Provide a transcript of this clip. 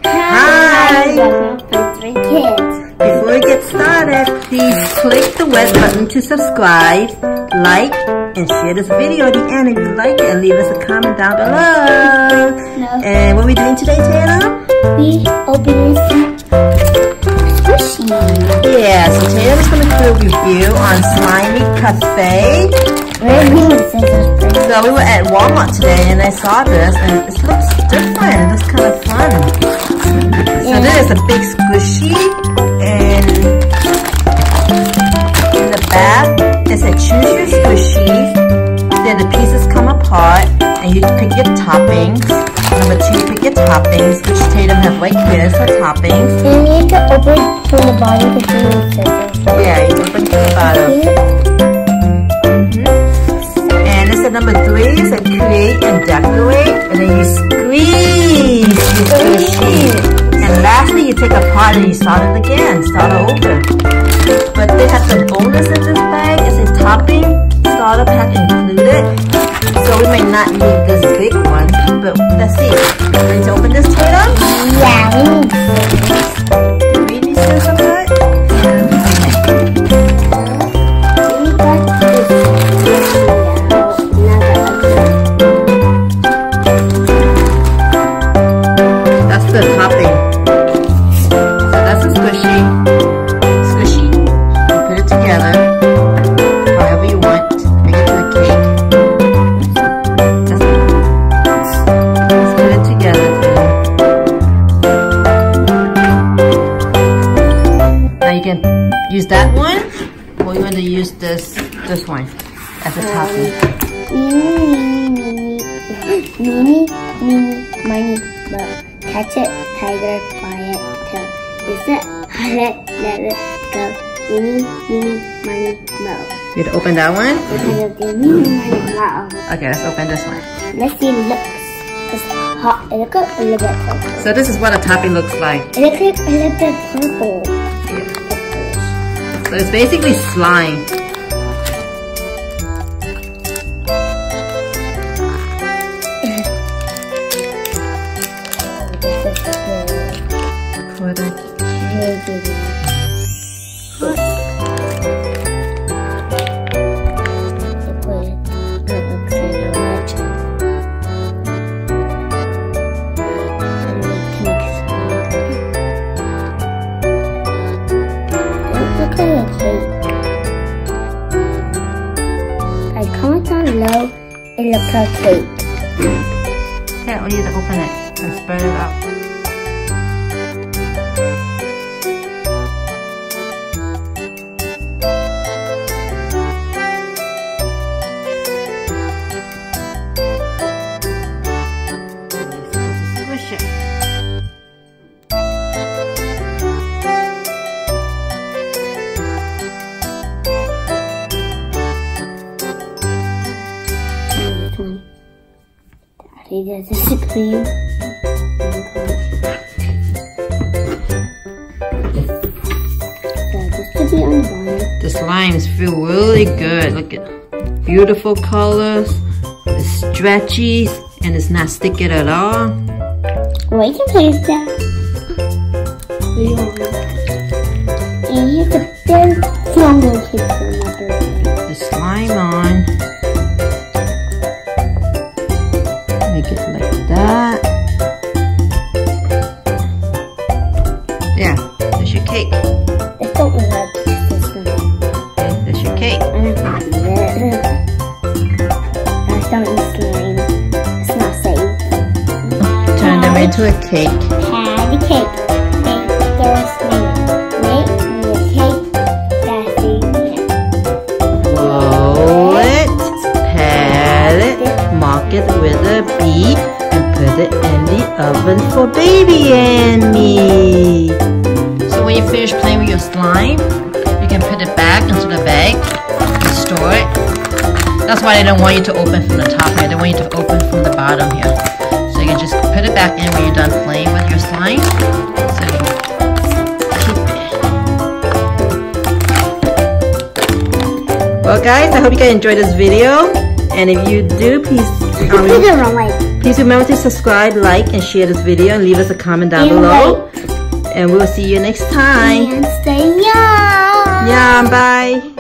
Hi! Welcome to 3 Kids. Before we get started, please click the red button to subscribe, like, and share this video at the end if you like it, and leave us a comment down below. And what are we doing today, Taylor? We opening some sushi. Yeah, so Taylor is going to do a review on Slimi Cafe. So we were at Walmart today and I saw this and it looks different. It looks kind of fun. So this is a big squishy, and in the back it said choose your squishy. Then the pieces come apart and you pick your toppings. Number 2, pick your toppings, which Tatum has right here for toppings. And you need to open from the bottom to see the scissors. Yeah, you open from the bottom. Number 3 is a create and decorate, and then you squeeze your squishy. And lastly, you take apart and you start it again, start over. But they have some bonus in this bag. It's a topping starter pack included. So we may not need this big one, but let's see. Ready to open this, Taylor? Yeah, we need scissors. Do we need scissors for that? The topping. So that's a squishy. You put it together however you want. Make it to a cake. Let's put it together. Now you can use that one, or you want to use this one as a topping. Mini, catch it, tiger, quiet, tail. Is it, let it go. Money, mo. You to open that one? Money, Okay, let's open this one. Let's see, it looks it's hot. It looks a little bit purple. So this is what a topping looks like. It looks like a little bit purple. Yeah. So it's basically slime. Comment down below, it looks like cake. Yeah, we need to open it and spread it out. Squish it. Daddy does this cream. So this should be on the bottom. The slimes feel really good. Look at beautiful colors. It's stretchy and it's not sticky at all. Well, you can place that. And here's the big jungle cake for my birthday. The slime on. Make it like that. Yeah, there's your cake. Let's don't rub this one. Okay, there's your cake. That's not slime. It's not safe. Turn them into a cake. Patty cake. Make the cake. That's it. Roll it, pat it, mark it with a B, and put it in the oven for baby and me. So when you finish playing with your slime, you can put it back into the bag and store it. That's why they don't want you to open from the top here. They want you to open from the bottom here. So you can just put it back in when you're done playing with your slime. So you keep it. Well guys, I hope you guys enjoyed this video. And if you do, please put it on like Please remember to subscribe, like, and share this video, and leave us a comment down below. And we will see you next time. And stay young. Yeah, bye.